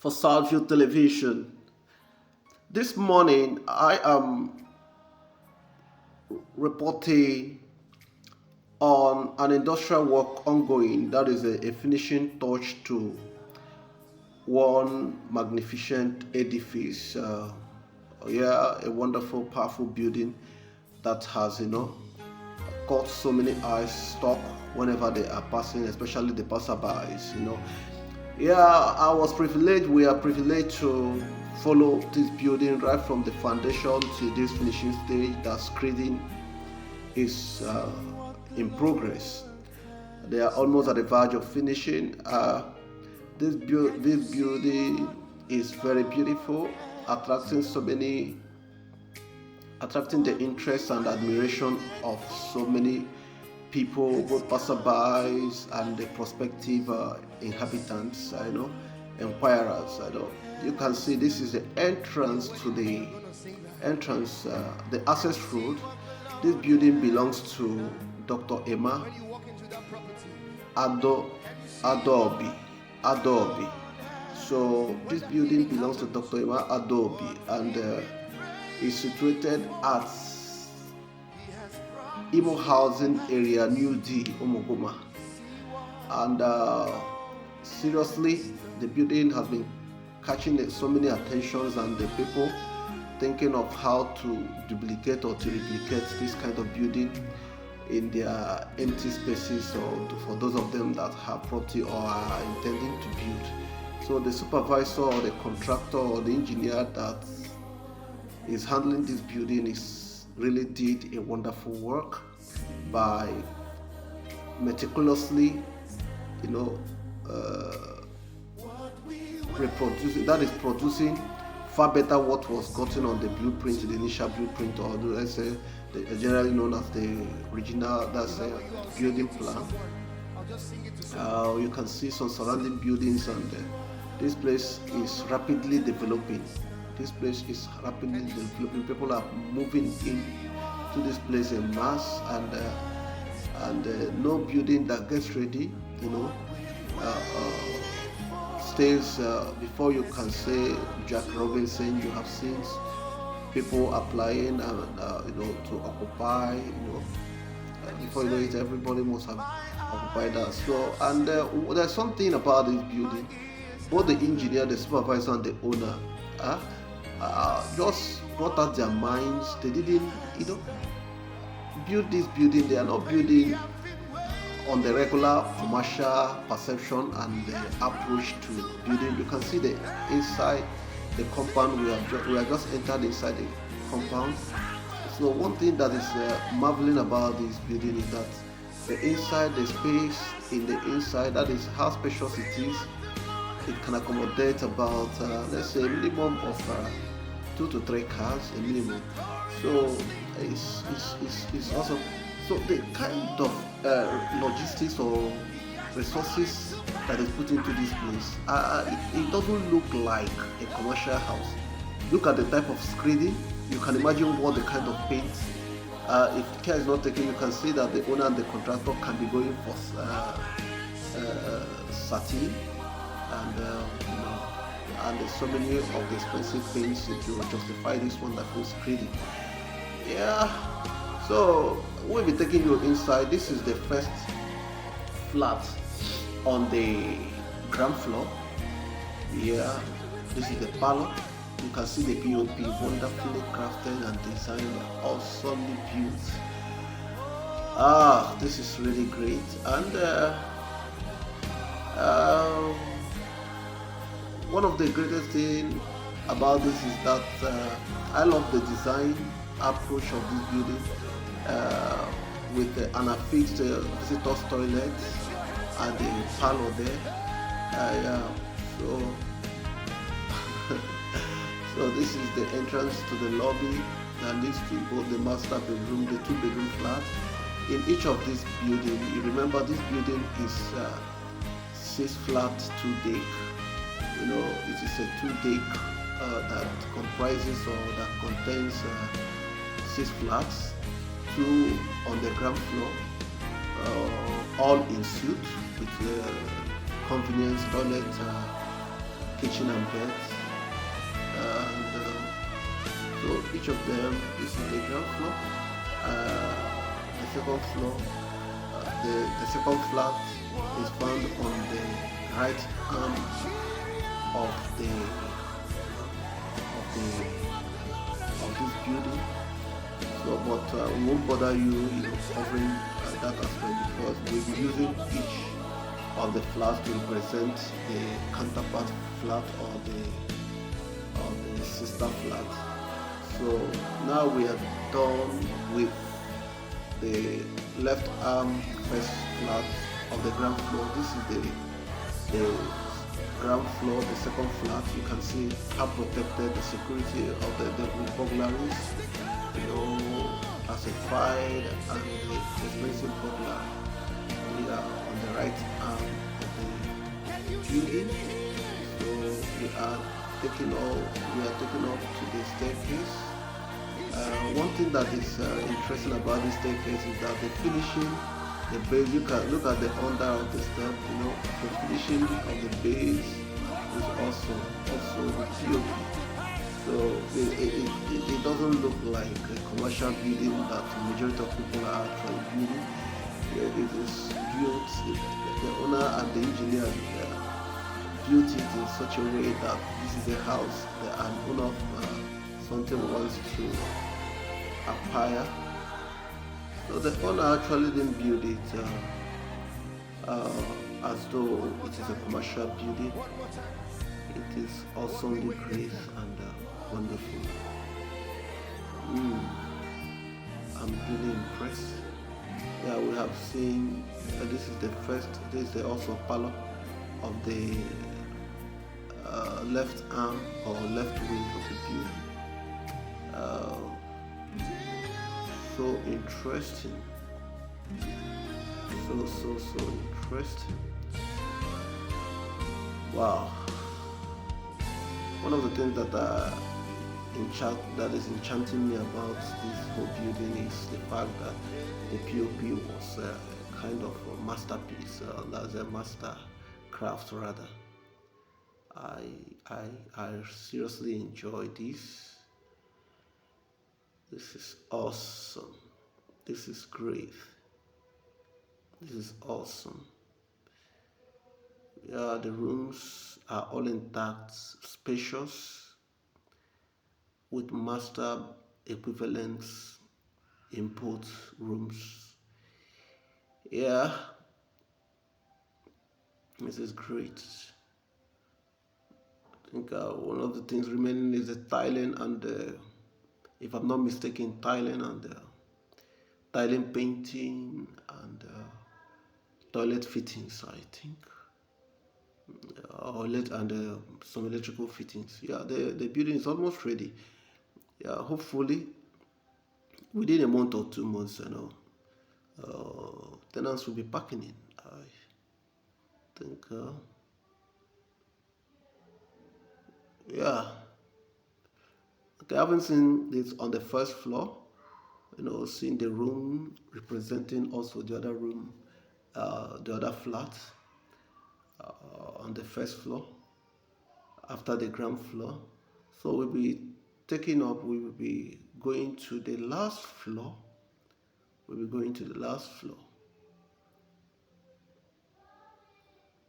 for Southview Television. This morning, I am reporting on an industrial work ongoing that is a finishing touch to one magnificent edifice. Yeah, a wonderful, powerful building that has, caught so many eyes stuck whenever they are passing, especially the passerbys. Yeah, I was privileged. We are privileged to follow this building right from the foundation to this finishing stage. That screening is in progress. They are almost at the verge of finishing. This building is very beautiful, attracting so many, attracting the interest and admiration of so many people, both passerbys and the prospective inhabitants, inquirers. You can see this is the entrance to the access road. This building belongs to Dr. Emma Ado, Adobi. Adobi. So this building belongs to Dr. Emma Adobi and is situated at Imo Housing Area, New D, Omogoma. And seriously, the building has been catching so many attentions, and the people thinking of how to duplicate or to replicate this kind of building in their empty spaces, or for those of them that have property or are intending to build. So the supervisor or the contractor or the engineer that is handling this building is really did a wonderful work by meticulously, reproducing, that is producing far better what was gotten on the blueprint, the initial blueprint, or let's say generally known as the original, that's a building plan. You can see some surrounding buildings, and this place is rapidly developing. This place is rapidly developing. People are moving in to this place en mass, and no building that gets ready, stays before you can say Jack Robinson. You have seen people applying and to occupy. Before you know it, everybody must have occupied that. So, and there's something about this building. Both the engineer, the supervisor, and the owner just brought out their minds. They didn't, build this building. They are not building on the regular commercial perception and the approach to building. You can see the inside the compound. We have just entered inside the compound. So one thing that is marveling about this building is that the inside, the space in the inside, that is how spacious it is. It can accommodate about let's say a minimum of 2 to 3 cars, a minimum. So it's awesome. So the kind of logistics or resources that is put into this place, it doesn't look like a commercial house. Look at the type of screening. You can imagine what the kind of paint. If care is not taken, you can see that the owner and the contractor can be going for satin, and there's so many of the expensive paints to justify this wonderful screening. Yeah. So we'll be taking you inside. This is the first flat on the ground floor. Yeah, this is the parlor. You can see the POP, wonderfully crafted and designed, awesomely built. This is really great. And one of the greatest things about this is that I love the design approach of this building. With an affixed visitor's toilet at the parlor there. So this is the entrance to the lobby that leads to both the master bedroom, the 2-bedroom flat. In each of these buildings, you remember this building is 6 flat, 2 deck. It is a 2 deck that comprises or that contains 6 flats. 2 on the ground floor, all in suite with convenience toilet, kitchen and beds, and so each of them is in the ground floor. The second floor, the second flat is found on the right arm of the of the of this building. So, but we won't bother you, covering that aspect, because we'll be using each of the flats to represent the counterpart flat or the sister flat. So now we are done with the left arm first flat of the ground floor. This is the ground floor, the second flat. You can see how protected the security of the burglaries, classified, and the expensive burglar. We are on the right arm of the building. So we are taking up to the staircase. One thing that is interesting about this staircase is that the finishing, the base, you can look at the under of the step, the finishing of the base is also with POP. So it doesn't look like a commercial building that the majority of people are actually building. It is built, the owner and the engineer built it in such a way that this is a house that an owner of something wants to acquire. So the owner actually didn't build it as though it is a commercial building. It is awesomely great and wonderful. I'm really impressed. Yeah, we have seen this is also parlor of the left arm or left wing of the building. So interesting. So interesting. Wow. One of the things that is enchanting me about this whole building is the fact that the POP was kind of a masterpiece. That's a master craft rather. I seriously enjoy this. This is awesome. This is great. This is awesome. Yeah, the rooms are all intact, spacious, with master equivalents input rooms. Yeah, this is great. I think one of the things remaining is the tiling and if I'm not mistaken, tiling and tiling painting and toilet fittings, I think, and some electrical fittings. Yeah, the building is almost ready. Yeah, hopefully within a month or 2 months, tenants will be packing in. I think, yeah. Okay, I haven't seen this on the first floor. Seeing the room representing also the other room, the other flat on the first floor after the ground floor. So we will be going to the last floor. We'll be going to the last floor.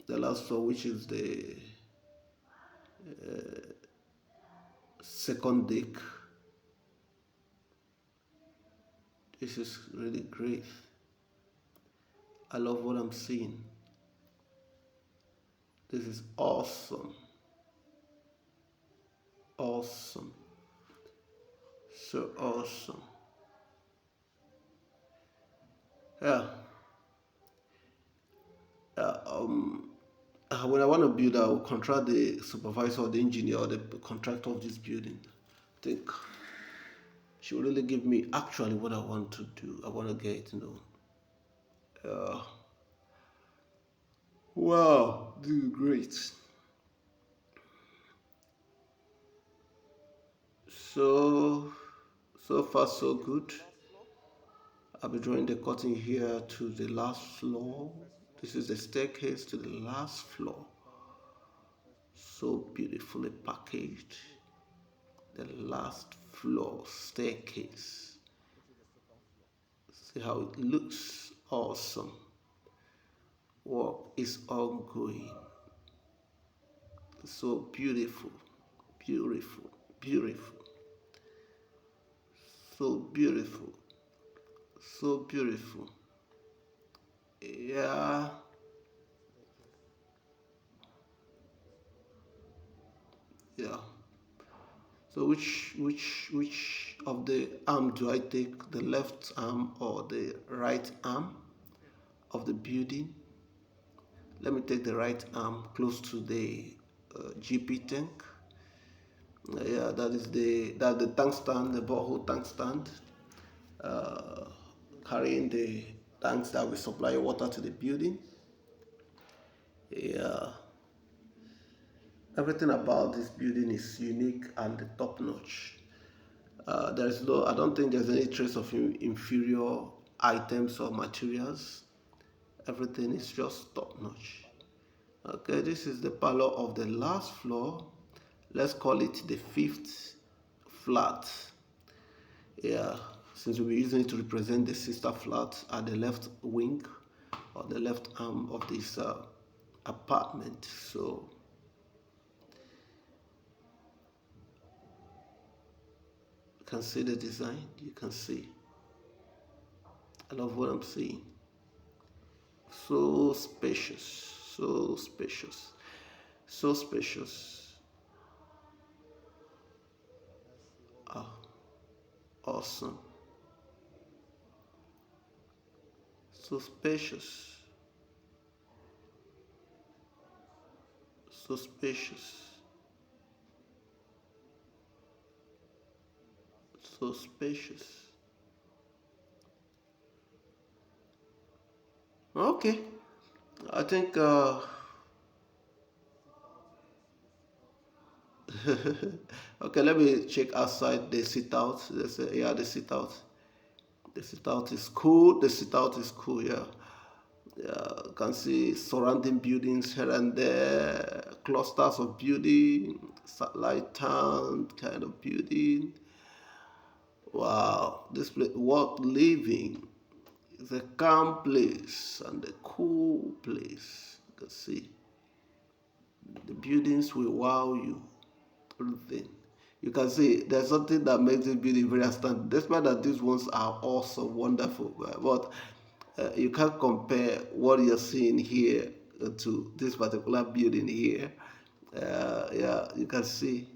The last floor, which is the second deck. This is really great. I love what I'm seeing. This is awesome. Awesome. So awesome. Yeah. When I want to build, I will contract the supervisor or the engineer or the contractor of this building. I think she will really give me actually what I want to do. I want to get, wow, this is great. So far so good. I'll be drawing the curtain here to the last floor. This is the staircase to the last floor. So beautifully packaged. The last floor staircase. See how it looks. Awesome. Work is ongoing. So beautiful, beautiful, beautiful. So beautiful, so beautiful. Yeah, yeah. So which of the arm do I take? The left arm or the right arm of the building? Let me take the right arm close to the GP tank. Yeah, that the tank stand, the borehole tank stand, uh, carrying the tanks that will supply water to the building. Yeah, everything about this building is unique and top notch. I don't think there's any trace of inferior items or materials. Everything is just top notch. Okay, this is the parlor of the last floor. Let's call it the fifth flat. Yeah, since we'll be using it to represent the sister flat at the left wing or the left arm of this apartment. So you can see the design. You can see. I love what I'm seeing. So spacious, so spacious, so spacious. Ah, awesome. So spacious, so spacious, so spacious. Okay, I think okay, let me check outside the sit out. Yeah, the sit out. The sit out is cool. The sit out is cool, yeah. Yeah, you can see surrounding buildings here and there, clusters of building, satellite town kind of building. Wow, this place, worth living. It's a calm place and a cool place. You can see the buildings will wow you. Everything. You can see there's something that makes this building very outstanding. Despite that these ones are also wonderful, but you can't compare what you're seeing here to this particular building here. Yeah, you can see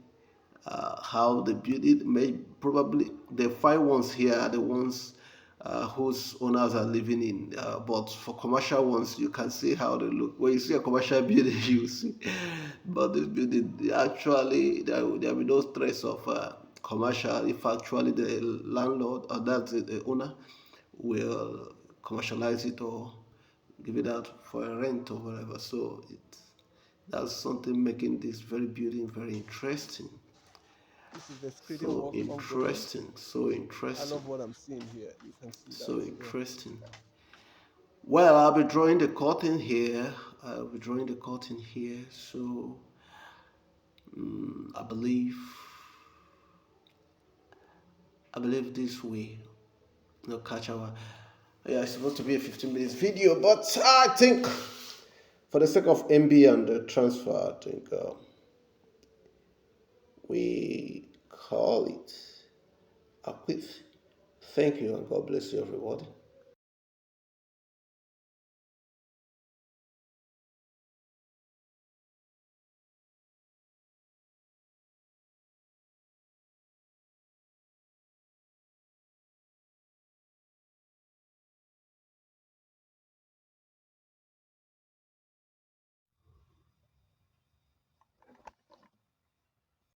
how the building may probably the five ones here are the ones whose owners are living in. But for commercial ones, you can see how they look. When you see a commercial building, you see. But this building, actually, there will be no stress of commercial. If actually the landlord or that's the owner will commercialize it or give it out for a rent or whatever. So that's something making this very building very interesting. This is the screening So work ongoing. interesting, so I interesting, love what I'm seeing here. You can see that. so Yeah. interesting. Well, I'll be drawing the curtain here. I'll be drawing the curtain here. So I believe, this way. No catch our. Yeah, it's supposed to be a 15 minutes video, but I think for the sake of MB and the transfer, I think we call it a quit. Thank you and God bless you, everybody.